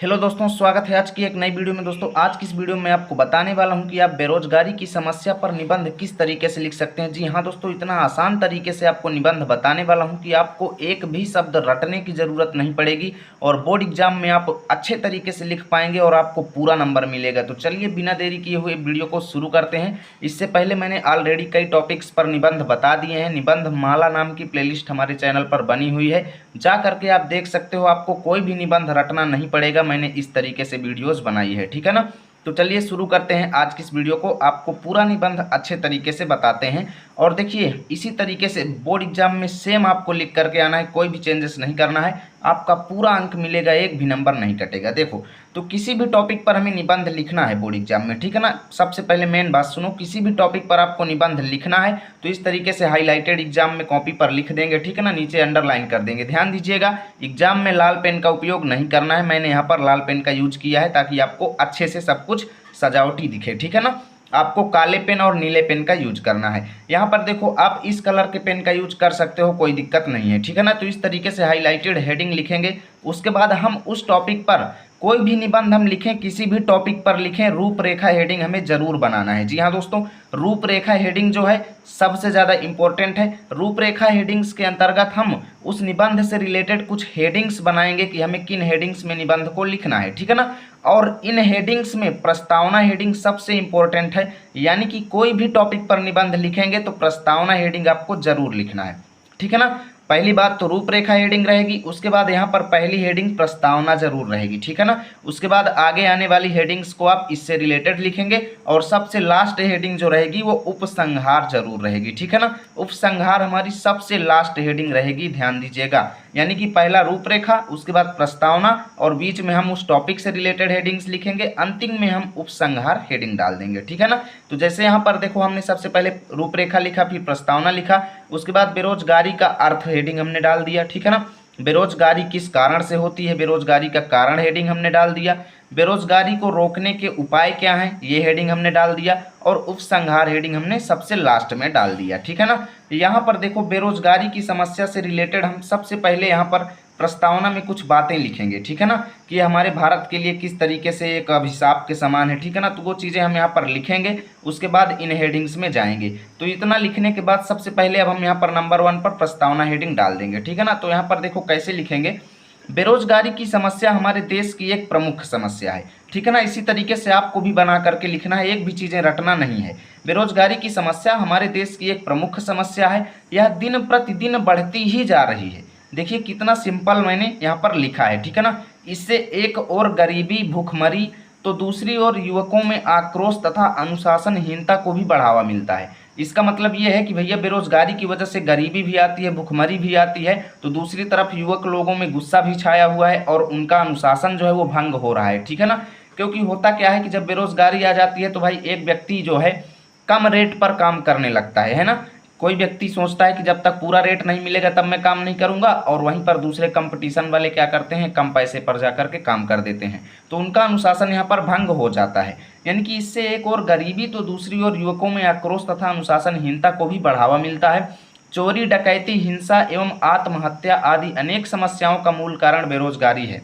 Hello दोस्तों, स्वागत है आज की एक नई वीडियो में। दोस्तों आज की इस वीडियो में आपको बताने वाला हूं कि आप बेरोजगारी की समस्या पर निबंध किस तरीके से लिख सकते हैं। जी हां दोस्तों, इतना आसान तरीके से आपको निबंध बताने वाला हूं कि आपको एक भी शब्द रटने की ज़रूरत नहीं पड़ेगी और बोर्ड एग्जाम में आप अच्छे तरीके से लिख पाएंगे और आपको पूरा नंबर मिलेगा। तो चलिए बिना देरी किए हुए वीडियो को शुरू करते हैं। इससे पहले मैंने ऑलरेडी कई टॉपिक्स पर निबंध बता दिए हैं। निबंध माला नाम की प्लेलिस्ट हमारे चैनल पर बनी हुई है, जा करके आप देख सकते हो। आपको कोई भी निबंध रटना नहीं पड़ेगा, मैंने इस तरीके से वीडियोस बनाई है, ठीक है ना। तो चलिए शुरू करते हैं आज की इस वीडियो को। आपको पूरा निबंध अच्छे तरीके से बताते हैं और देखिए इसी तरीके से बोर्ड एग्जाम में सेम आपको लिख करके आना है, कोई भी चेंजेस नहीं करना है। आपका पूरा अंक मिलेगा, एक भी नंबर नहीं कटेगा। देखो तो किसी भी टॉपिक पर हमें निबंध लिखना है बोर्ड एग्जाम में, ठीक है ना। सबसे पहले मेन बात सुनो, किसी भी टॉपिक पर आपको निबंध लिखना है तो इस तरीके से हाईलाइटेड एग्जाम में कॉपी पर लिख देंगे, ठीक है ना। नीचे अंडरलाइन कर देंगे। ध्यान दीजिएगा, एग्जाम में लाल पेन का उपयोग नहीं करना है। मैंने यहाँ पर लाल पेन का यूज किया है ताकि आपको अच्छे से सब कुछ सजावटी दिखे, ठीक है ना। आपको काले पेन और नीले पेन का यूज करना है। यहाँ पर देखो आप इस कलर के पेन का यूज कर सकते हो, कोई दिक्कत नहीं है, ठीक है ना। तो इस तरीके से हाईलाइटेड हेडिंग लिखेंगे। उसके बाद हम उस टॉपिक पर कोई भी निबंध हम लिखें, किसी भी टॉपिक पर लिखें, रूपरेखा हेडिंग हमें जरूर बनाना है। जी हाँ दोस्तों, रूपरेखा हेडिंग जो है सबसे ज़्यादा इंपॉर्टेंट है। रूपरेखा हेडिंग्स के अंतर्गत हम उस निबंध से रिलेटेड कुछ हेडिंग्स बनाएंगे कि हमें किन हेडिंग्स में निबंध को लिखना है, ठीक है ना। और इन हेडिंग्स में प्रस्तावना हेडिंग सबसे इंपॉर्टेंट है, यानी कि कोई भी टॉपिक पर निबंध लिखेंगे तो प्रस्तावना हेडिंग आपको जरूर लिखना है, ठीक है ना। पहली बात तो रूपरेखा हेडिंग रहेगी, उसके बाद यहाँ पर पहली हेडिंग प्रस्तावना जरूर रहेगी, ठीक है ना। उसके बाद आगे आने वाली हेडिंग्स को आप इससे रिलेटेड लिखेंगे और सबसे लास्ट हेडिंग जो रहेगी वो उपसंहार जरूर रहेगी, ठीक है ना। उपसंहार हमारी सबसे लास्ट हेडिंग रहेगी, ध्यान दीजिएगा। यानी कि पहला रूपरेखा, उसके बाद प्रस्तावना और बीच में हम उस टॉपिक से रिलेटेड हेडिंग्स लिखेंगे, अंतिम में हम उपसंहार हेडिंग डाल देंगे, ठीक है ना। तो जैसे यहाँ पर देखो हमने सबसे पहले रूपरेखा लिखा, फिर प्रस्तावना लिखा, उसके बाद बेरोजगारी का अर्थ हेडिंग हमने डाल दिया, ठीक है ना। बेरोजगारी किस कारण से होती है, बेरोजगारी का कारण हेडिंग हमने डाल दिया। बेरोजगारी को रोकने के उपाय क्या हैं, ये हेडिंग हमने डाल दिया। और उपसंहार हेडिंग हमने सबसे लास्ट में डाल दिया, ठीक है ना। यहाँ पर देखो बेरोजगारी की समस्या से रिलेटेड हम सबसे पहले यहाँ पर प्रस्तावना में कुछ बातें लिखेंगे, ठीक है ना, कि हमारे भारत के लिए किस तरीके से एक अभिशाप के समान है, ठीक है ना। तो वो चीज़ें हम यहाँ पर लिखेंगे, उसके बाद इन हेडिंग्स में जाएंगे। तो इतना लिखने के बाद सबसे पहले अब हम यहाँ पर नंबर 1 पर प्रस्तावना हेडिंग डाल देंगे, ठीक है ना। तो यहाँ पर देखो कैसे लिखेंगे, बेरोजगारी की समस्या हमारे देश की एक प्रमुख समस्या है, ठीक है ना। इसी तरीके से आपको भी बना करके लिखना है, एक भी चीज़ें रटना नहीं है। बेरोजगारी की समस्या हमारे देश की एक प्रमुख समस्या है, यह दिन प्रतिदिन बढ़ती ही जा रही है। देखिए कितना सिंपल मैंने यहाँ पर लिखा है, ठीक है ना। इससे एक और गरीबी भूखमरी तो दूसरी ओर युवकों में आक्रोश तथा अनुशासनहीनता को भी बढ़ावा मिलता है। इसका मतलब ये है कि भैया बेरोजगारी की वजह से गरीबी भी आती है, भुखमरी भी आती है, तो दूसरी तरफ युवक लोगों में गुस्सा भी छाया हुआ है और उनका अनुशासन जो है वो भंग हो रहा है, ठीक है ना। क्योंकि होता क्या है कि जब बेरोजगारी आ जाती है तो भाई एक व्यक्ति जो है कम रेट पर काम करने लगता है ना। कोई व्यक्ति सोचता है कि जब तक पूरा रेट नहीं मिलेगा तब मैं काम नहीं करूंगा, और वहीं पर दूसरे कंपटीशन वाले क्या करते हैं, कम पैसे पर जाकर के काम कर देते हैं, तो उनका अनुशासन यहाँ पर भंग हो जाता है। यानी कि इससे एक और गरीबी तो दूसरी ओर युवकों में आक्रोश तथा अनुशासनहीनता को भी बढ़ावा मिलता है। चोरी डकैती हिंसा एवं आत्महत्या आदि अनेक समस्याओं का मूल कारण बेरोजगारी है।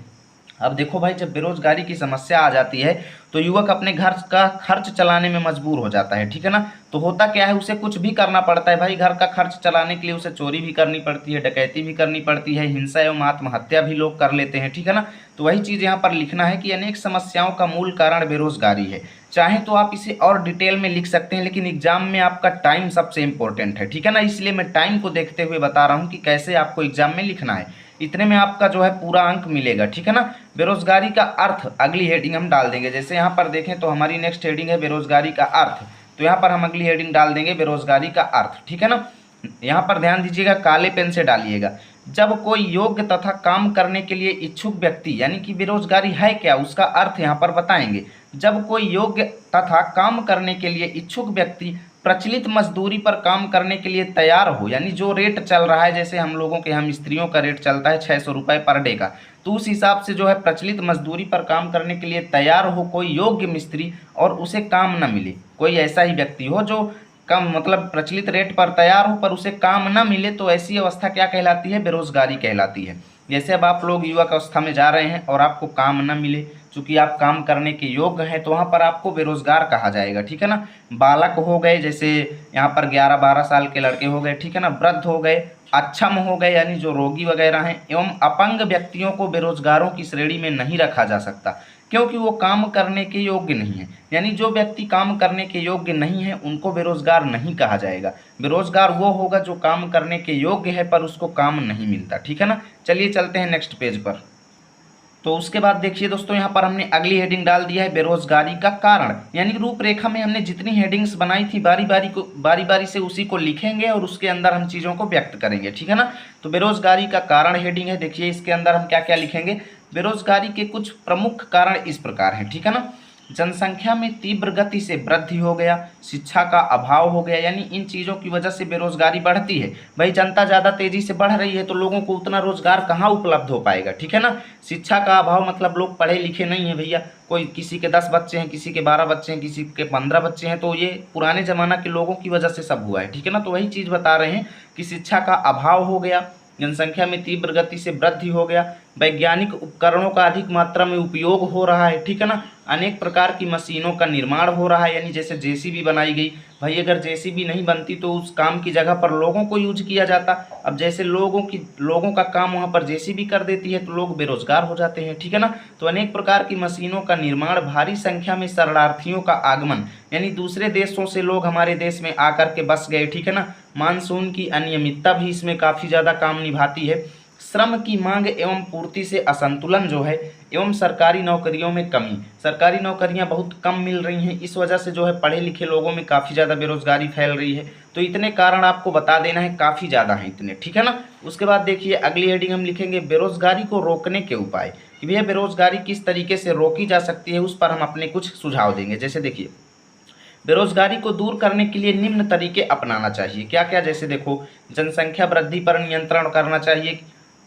अब देखो भाई, जब बेरोजगारी की समस्या आ जाती है तो युवक अपने घर का खर्च चलाने में मजबूर हो जाता है, ठीक है ना। तो होता क्या है, उसे कुछ भी करना पड़ता है भाई, घर का खर्च चलाने के लिए उसे चोरी भी करनी पड़ती है, डकैती भी करनी पड़ती है, हिंसा एवं आत्महत्या भी लोग कर लेते हैं, ठीक है ना। तो वही चीज़ यहाँ पर लिखना है कि अनेक समस्याओं का मूल कारण बेरोजगारी है। चाहे तो आप इसे और डिटेल में लिख सकते हैं, लेकिन एग्जाम में आपका टाइम सबसे इंपॉर्टेंट है, ठीक है ना। इसलिए मैं टाइम को देखते हुए बता रहा हूँ कि कैसे आपको एग्जाम में लिखना है। इतने में आपका जो है पूरा अंक मिलेगा, ठीक है ना। बेरोजगारी का अर्थ अगली हेडिंग हम डाल देंगे। जैसे यहाँ पर देखें तो हमारी नेक्स्ट हेडिंग है बेरोजगारी का अर्थ, तो यहाँ पर हम अगली हेडिंग डाल देंगे बेरोजगारी का अर्थ, ठीक है ना। यहाँ पर ध्यान दीजिएगा, काले पेन से डालिएगा। जब कोई योग्य तथा काम करने के लिए इच्छुक व्यक्ति, यानी कि बेरोजगारी है क्या, उसका अर्थ यहाँ पर बताएंगे। जब कोई योग्य तथा काम करने के लिए इच्छुक व्यक्ति प्रचलित मजदूरी पर काम करने के लिए तैयार हो, यानी जो रेट चल रहा है, जैसे हम लोगों के यहाँ मिस्त्रियों का रेट चलता है 600 रुपये पर डे का, तो उस हिसाब से जो है प्रचलित मजदूरी पर काम करने के लिए तैयार हो कोई योग्य मिस्त्री और उसे काम न मिले, कोई ऐसा ही व्यक्ति हो जो कम मतलब प्रचलित रेट पर तैयार हो पर उसे काम न मिले, तो ऐसी अवस्था क्या कहलाती है, बेरोजगारी कहलाती है। जैसे अब आप लोग युवक अवस्था में जा रहे हैं और आपको काम न मिले, चूंकि आप काम करने के योग्य हैं, तो वहाँ पर आपको बेरोजगार कहा जाएगा, ठीक है ना। बालक हो गए, जैसे यहाँ पर 11-12 साल के लड़के हो गए, ठीक है ना, वृद्ध हो गए, अक्षम हो गए यानी जो रोगी वगैरह हैं, एवं अपंग व्यक्तियों को बेरोजगारों की श्रेणी में नहीं रखा जा सकता, क्योंकि वो काम करने के योग्य नहीं है। यानी जो व्यक्ति काम करने के योग्य नहीं है उनको बेरोजगार नहीं कहा जाएगा। बेरोजगार वो होगा जो काम करने के योग्य है पर उसको काम नहीं मिलता, ठीक है ना। चलिए चलते हैं नेक्स्ट पेज पर। तो उसके बाद देखिए दोस्तों, यहाँ पर हमने अगली हेडिंग डाल दिया है बेरोजगारी का कारण। यानी रूपरेखा में हमने जितनी हेडिंग्स बनाई थी बारी बारी से उसी को लिखेंगे और उसके अंदर हम चीज़ों को व्यक्त करेंगे, ठीक है ना। तो बेरोजगारी का कारण हेडिंग है, देखिए इसके अंदर हम क्या क्या लिखेंगे। बेरोजगारी के कुछ प्रमुख कारण इस प्रकार हैं, ठीक है ना। जनसंख्या में तीव्र गति से वृद्धि हो गया, शिक्षा का अभाव हो गया, यानी इन चीज़ों की वजह से बेरोजगारी बढ़ती है। भाई जनता ज़्यादा तेजी से बढ़ रही है तो लोगों को उतना रोजगार कहाँ उपलब्ध हो पाएगा, ठीक है ना। शिक्षा का अभाव मतलब लोग पढ़े लिखे नहीं है भैया, कोई किसी के 10 बच्चे हैं, किसी के 12 बच्चे हैं, किसी के 15 बच्चे हैं, तो ये पुराने ज़माना के लोगों की वजह से सब हुआ है, ठीक है ना। तो वही चीज़ बता रहे हैं कि शिक्षा का अभाव हो गया, जनसंख्या में तीव्र गति से वृद्धि हो गया, वैज्ञानिक उपकरणों का अधिक मात्रा में उपयोग हो रहा है, ठीक है ना। अनेक प्रकार की मशीनों का निर्माण हो रहा है, यानी जैसे जेसीबी बनाई गई। भाई अगर जेसीबी नहीं बनती तो उस काम की जगह पर लोगों को यूज किया जाता। अब जैसे लोगों का काम वहाँ पर जेसीबी कर देती है तो लोग बेरोजगार हो जाते हैं, ठीक है ना। तो अनेक प्रकार की मशीनों का निर्माण, भारी संख्या में शरणार्थियों का आगमन, यानी दूसरे देशों से लोग हमारे देश में आकर के बस गए, ठीक है ना। मानसून की अनियमितता भी इसमें काफ़ी ज़्यादा काम निभाती है। श्रम की मांग एवं पूर्ति से असंतुलन जो है, एवं सरकारी नौकरियों में कमी, सरकारी नौकरियां बहुत कम मिल रही हैं, इस वजह से जो है पढ़े लिखे लोगों में काफ़ी ज़्यादा बेरोजगारी फैल रही है। तो इतने कारण आपको बता देना है, काफ़ी ज़्यादा हैं इतने, ठीक है ना। उसके बाद देखिए अगली हेडिंग हम लिखेंगे बेरोजगारी को रोकने के उपाय, कि भैया बेरोजगारी किस तरीके से रोकी जा सकती है, उस पर हम अपने कुछ सुझाव देंगे। जैसे देखिए बेरोजगारी को दूर करने के लिए निम्न तरीके अपनाना चाहिए। क्या क्या, जैसे देखो, जनसंख्या वृद्धि पर नियंत्रण करना चाहिए,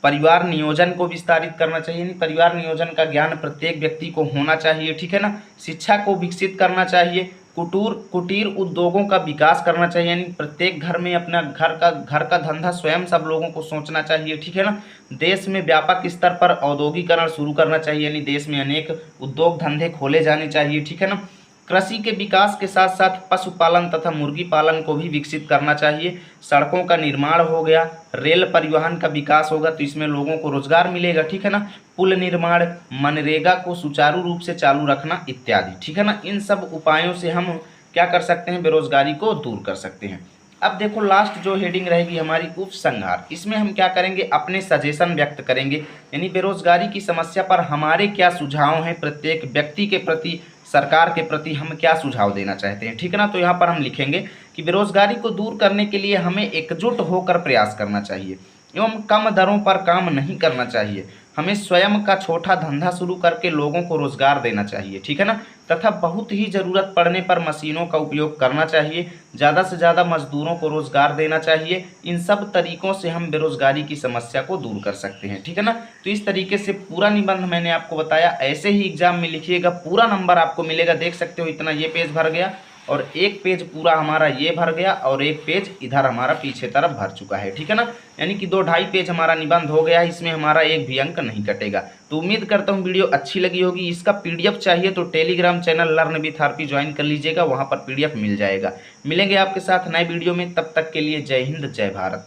परिवार नियोजन को विस्तारित करना चाहिए, यानी परिवार नियोजन का ज्ञान प्रत्येक व्यक्ति को होना चाहिए, ठीक है ना। शिक्षा को विकसित करना चाहिए, कुटीर उद्योगों का विकास करना चाहिए, यानी प्रत्येक घर में अपना घर का धंधा स्वयं सब लोगों को सोचना चाहिए, ठीक है ना। देश में व्यापक स्तर पर औद्योगिकरण शुरू करना चाहिए, यानी देश में अनेक उद्योग धंधे खोले जाने चाहिए, ठीक है ना। कृषि के विकास के साथ साथ पशुपालन तथा मुर्गी पालन को भी विकसित करना चाहिए। सड़कों का निर्माण हो गया, रेल परिवहन का विकास होगा तो इसमें लोगों को रोजगार मिलेगा, ठीक है ना। पुल निर्माण, मनरेगा को सुचारू रूप से चालू रखना इत्यादि, ठीक है ना। इन सब उपायों से हम क्या कर सकते हैं, बेरोजगारी को दूर कर सकते हैं। अब देखो लास्ट जो हेडिंग रहेगी हमारी उपसंहार, इसमें हम क्या करेंगे, अपने सजेशन व्यक्त करेंगे, यानी बेरोजगारी की समस्या पर हमारे क्या सुझाव हैं, प्रत्येक व्यक्ति के प्रति, सरकार के प्रति हम क्या सुझाव देना चाहते हैं, ठीक है ना। तो यहाँ पर हम लिखेंगे कि बेरोजगारी को दूर करने के लिए हमें एकजुट होकर प्रयास करना चाहिए एवं कम दरों पर काम नहीं करना चाहिए। हमें स्वयं का छोटा धंधा शुरू करके लोगों को रोजगार देना चाहिए, ठीक है ना। तथा बहुत ही ज़रूरत पड़ने पर मशीनों का उपयोग करना चाहिए, ज़्यादा से ज़्यादा मजदूरों को रोजगार देना चाहिए। इन सब तरीकों से हम बेरोजगारी की समस्या को दूर कर सकते हैं, ठीक है ना। तो इस तरीके से पूरा निबंध मैंने आपको बताया, ऐसे ही एग्जाम में लिखिएगा, पूरा नंबर आपको मिलेगा। देख सकते हो इतना ये पेज भर गया और एक पेज पूरा हमारा ये भर गया और एक पेज इधर हमारा पीछे तरफ भर चुका है, ठीक है ना। यानी कि 2-2.5 पेज हमारा निबंध हो गया, इसमें हमारा एक भी अंक नहीं कटेगा। तो उम्मीद करता हूँ वीडियो अच्छी लगी होगी। इसका पीडीएफ चाहिए तो Telegram channel learn with RP join कर लीजिएगा, वहाँ पर पीडीएफ मिल जाएगा। मिलेंगे आपके साथ नए वीडियो में, तब तक के लिए जय हिंद जय भारत।